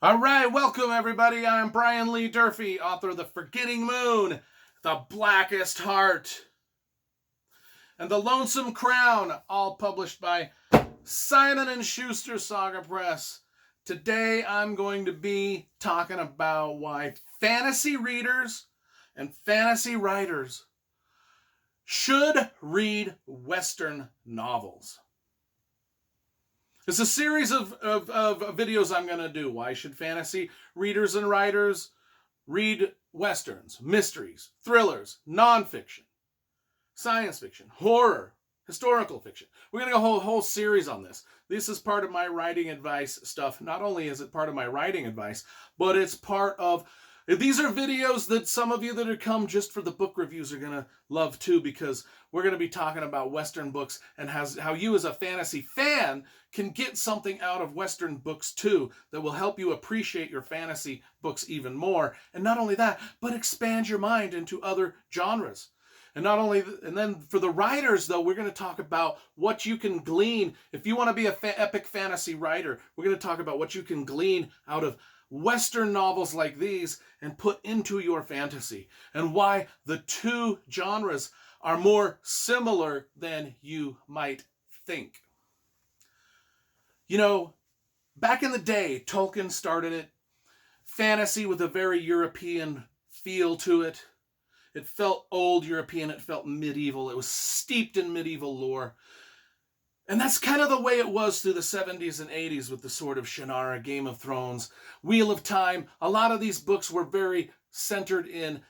All right, welcome everybody. I'm Brian Lee Durfee, author of The Forgetting Moon, The Blackest Heart, and The Lonesome Crown, all published by Simon & Schuster Saga Press. Today I'm going to be talking about why fantasy readers and fantasy writers should read Western novels. It's a series of videos I'm going to do. Why should fantasy readers and writers read Westerns, mysteries, thrillers, nonfiction, science fiction, horror, historical fiction? We're going to go a whole series on this. This is part of my writing advice stuff. Not only is it part of my writing advice, but it's part of... These are videos that some of you that have come just for the book reviews are going to love too, because we're going to be talking about Western books and how you as a fantasy fan can get something out of Western books too that will help you appreciate your fantasy books even more. And not only that, but expand your mind into other genres. And then for the writers, though, we're going to talk about what you can glean. If you want to be an epic fantasy writer, we're going to talk about what you can glean out of Western novels like these and put into your fantasy, and why the two genres are more similar than you might think. You know, back in the day, Tolkien started it. Fantasy with a very European feel to it. It felt old European, it felt medieval, it was steeped in medieval lore. And that's kind of the way it was through the 70s and 80s with the Sword of Shannara, Game of Thrones, Wheel of Time. A lot of these books were very centered in,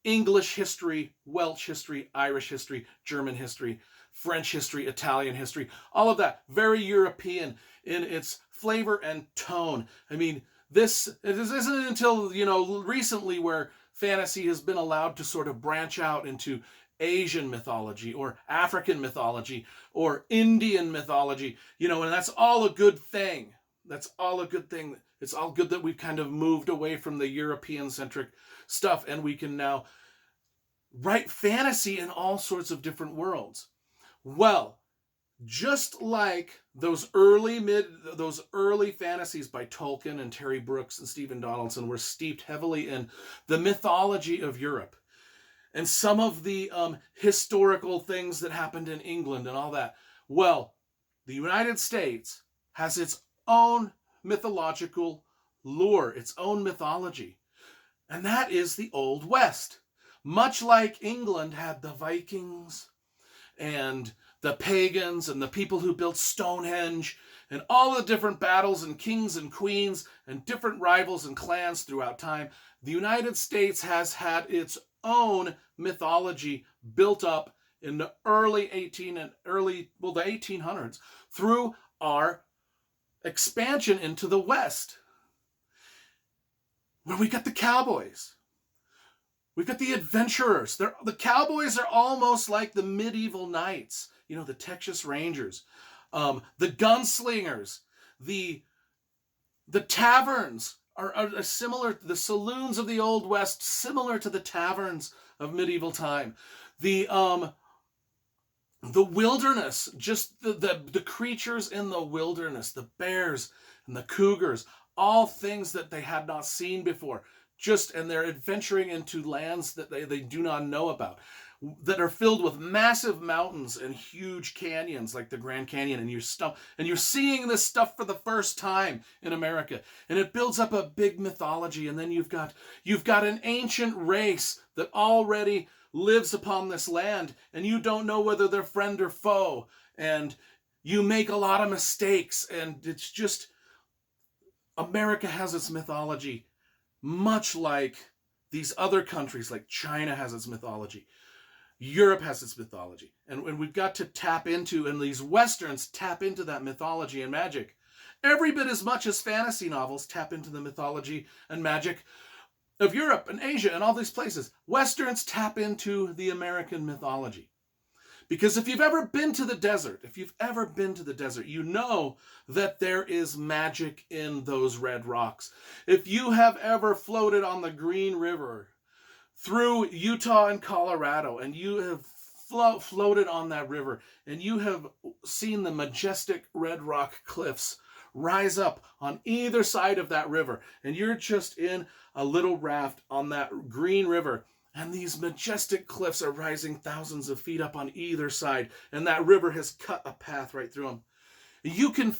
English history, Welsh history, Irish history, German history, French history, Italian history, all of that. Very European in its flavor and tone. I mean, this isn't until, recently where fantasy has been allowed to sort of branch out into Asian mythology or African mythology or Indian mythology, and that's all a good thing. That's all a good thing. It's all good that we've kind of moved away from the European-centric stuff and we can now write fantasy in all sorts of different worlds. Well, just like those early fantasies by Tolkien and Terry Brooks and Stephen Donaldson were steeped heavily in the mythology of Europe and some of the historical things that happened in England and all that. Well, the United States has its own mythological lore, its own mythology. And that is the Old West. Much like England had the Vikings and the pagans and the people who built Stonehenge and all the different battles and kings and queens and different rivals and clans throughout time, the United States has had its own mythology built up in the the 1800s through our expansion into the West, where we got the cowboys. We've got the adventurers. The cowboys are almost like the medieval knights, the Texas Rangers, the gunslingers, the taverns are similar. The saloons of the Old West, similar to the taverns of medieval time. The wilderness, just the creatures in the wilderness, the bears and the cougars, all things that they had not seen before. And they're adventuring into lands that they do not know about, that are filled with massive mountains and huge canyons like the Grand Canyon, and you're seeing this stuff for the first time in America, and it builds up a big mythology. And then you've got an ancient race that already lives upon this land, and you don't know whether they're friend or foe, and you make a lot of mistakes, and it's just... America has its mythology, much like these other countries, like China has its mythology. Europe has its mythology. And we've got to tap into, and these Westerns tap into that mythology and magic every bit as much as fantasy novels tap into the mythology and magic of Europe and Asia and all these places. Westerns tap into the American mythology. Because if you've ever been to the desert, you know that there is magic in those red rocks. If you have ever floated on the Green River through Utah and Colorado, and you have floated on that river, and you have seen the majestic red rock cliffs rise up on either side of that river, and you're just in a little raft on that green river, and these majestic cliffs are rising thousands of feet up on either side, and that river has cut a path right through them. You can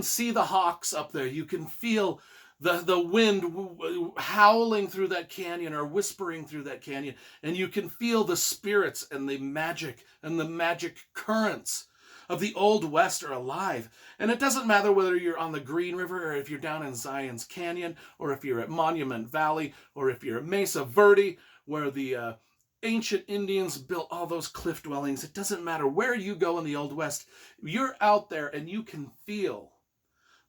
see the hawks up there. You can feel the wind howling through that canyon or whispering through that canyon. And you can feel the spirits and the magic currents of the Old West are alive. And it doesn't matter whether you're on the Green River or if you're down in Zion's Canyon or if you're at Monument Valley or if you're at Mesa Verde, where the ancient Indians built all those cliff dwellings. It doesn't matter where you go in the Old West. You're out there and you can feel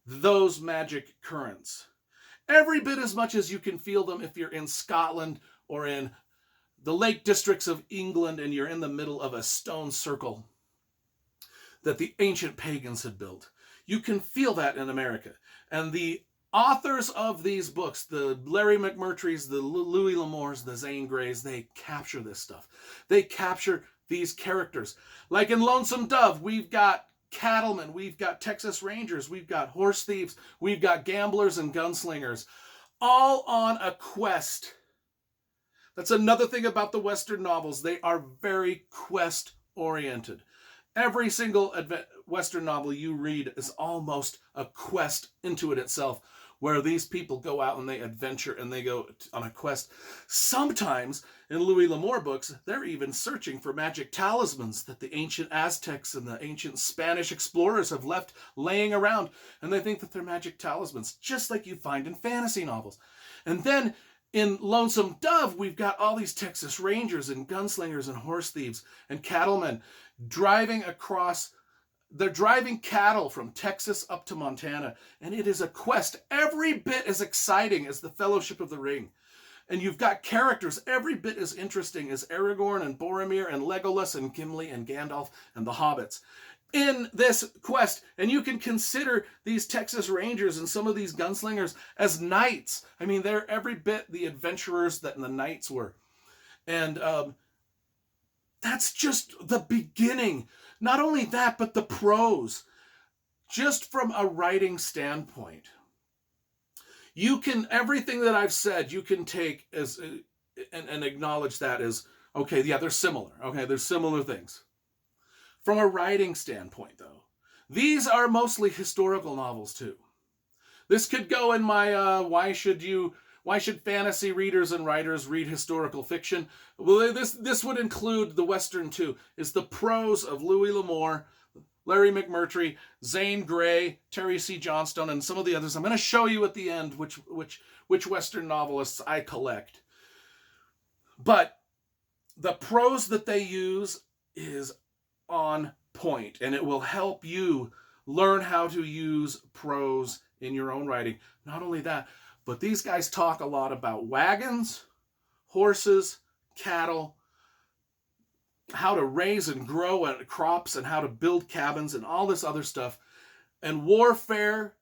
those magic currents every bit as much as you can feel them if you're in Scotland or in the Lake Districts of England and you're in the middle of a stone circle that the ancient pagans had built. You can feel that in America. And the authors of these books, the Larry McMurtrys, the Louis L'Amours, the Zane Greys, they capture this stuff. They capture these characters. Like in Lonesome Dove, we've got cattlemen, we've got Texas Rangers, we've got horse thieves, we've got gamblers and gunslingers, all on a quest. That's another thing about the Western novels. They are very quest-oriented. Every single Western novel you read is almost a quest into it itself, where these people go out and they adventure and they go on a quest. Sometimes in Louis L'Amour books, they're even searching for magic talismans that the ancient Aztecs and the ancient Spanish explorers have left laying around, and they think that they're magic talismans, just like you find in fantasy novels. And then in Lonesome Dove, we've got all these Texas Rangers and gunslingers and horse thieves and cattlemen driving across. They're driving cattle from Texas up to Montana, and it is a quest every bit as exciting as the Fellowship of the Ring. And you've got characters every bit as interesting as Aragorn and Boromir and Legolas and Gimli and Gandalf and the Hobbits in this quest. And you can consider these Texas Rangers and some of these gunslingers as knights. I mean, they're every bit the adventurers that the knights were. And that's just the beginning. Not only that, but the prose. Just from a writing standpoint, you can, everything that I've said, you can take as and acknowledge that as, okay, yeah, they're similar. Okay, they're similar things. From a writing standpoint, though, these are mostly historical novels too. This could go in my why should fantasy readers and writers read historical fiction? Well, this would include the Western too. Is the prose of Louis L'Amour, Larry McMurtry, Zane Grey, Terry C. Johnstone, and some of the others. I'm going to show you at the end which Western novelists I collect. But the prose that they use is on point, and it will help you learn how to use prose in your own writing. Not only that, but these guys talk a lot about wagons, horses, cattle, how to raise and grow crops, and how to build cabins, and all this other stuff. And warfare,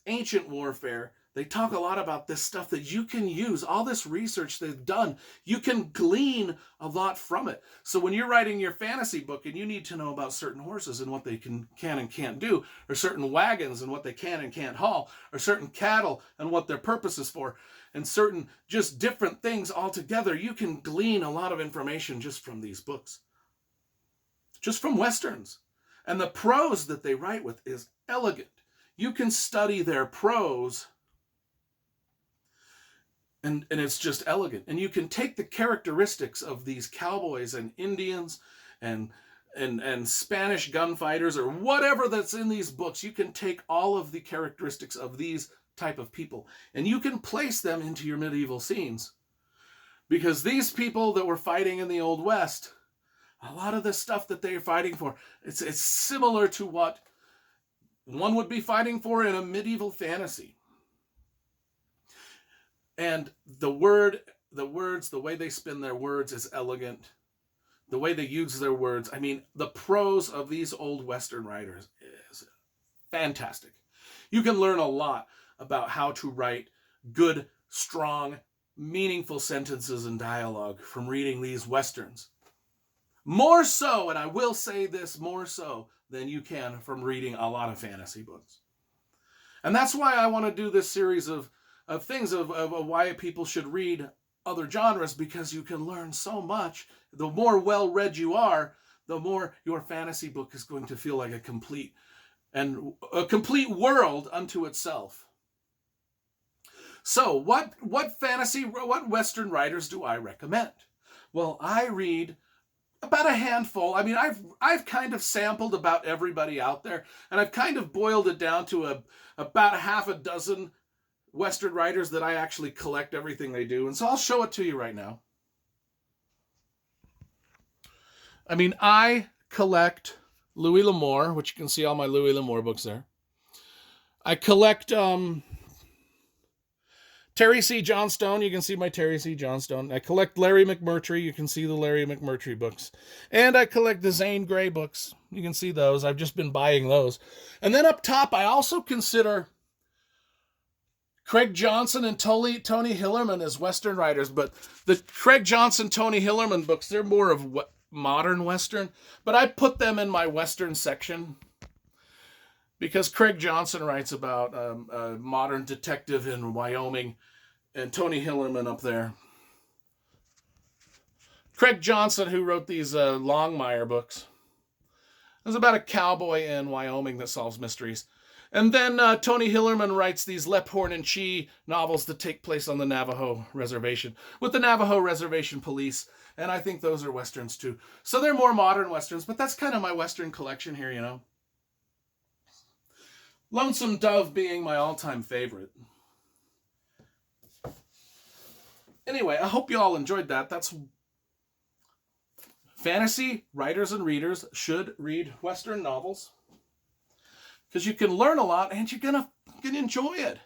ancient warfare, they talk a lot about this stuff that you can use. All this research they've done, you can glean a lot from it. So when you're writing your fantasy book and you need to know about certain horses and what they can and can't do, or certain wagons and what they can and can't haul, or certain cattle and what their purpose is for, and certain just different things altogether, you can glean a lot of information just from these books. Just from Westerns. And the prose that they write with is elegant. You can study their prose, and it's just elegant. And you can take the characteristics of these cowboys and Indians and Spanish gunfighters or whatever that's in these books. You can take all of the characteristics of these type of people and you can place them into your medieval scenes. Because these people that were fighting in the Old West, a lot of the stuff that they're fighting for, it's similar to what one would be fighting for in a medieval fantasy. And the words, the way they spin their words is elegant. The way they use their words, I mean, the prose of these old Western writers is fantastic. You can learn a lot about how to write good, strong, meaningful sentences and dialogue from reading these Westerns. More so, and I will say this, more so than you can from reading a lot of fantasy books. And that's why I want to do this series of things of why people should read other genres, because you can learn so much. The more well-read you are, the more your fantasy book is going to feel like a complete world unto itself. So what Western writers do I recommend? Well, I read about a handful. I mean, I've kind of sampled about everybody out there, and I've kind of boiled it down to about half a dozen Western writers that I actually collect everything they do. And so I'll show it to you right now. I mean, I collect Louis L'Amour, which you can see all my Louis L'Amour books there. I collect Terry C. Johnstone. You can see my Terry C. Johnstone. I collect Larry McMurtry. You can see the Larry McMurtry books. And I collect the Zane Grey books. You can see those. I've just been buying those. And then up top, I also consider Craig Johnson and Tony Hillerman as Western writers. But the Craig Johnson, Tony Hillerman books, they're more of modern Western. But I put them in my Western section, because Craig Johnson writes about a modern detective in Wyoming, and Tony Hillerman up there. Craig Johnson, who wrote these Longmire books, is about a cowboy in Wyoming that solves mysteries. And then Tony Hillerman writes these Lephorn and Chi novels that take place on the Navajo Reservation, with the Navajo Reservation Police. And I think those are Westerns too. So they're more modern Westerns, but that's kind of my Western collection here, you know. Lonesome Dove being my all-time favorite. Anyway, I hope you all enjoyed that. That's fantasy writers and readers should read Western novels, because you can learn a lot and you're gonna enjoy it.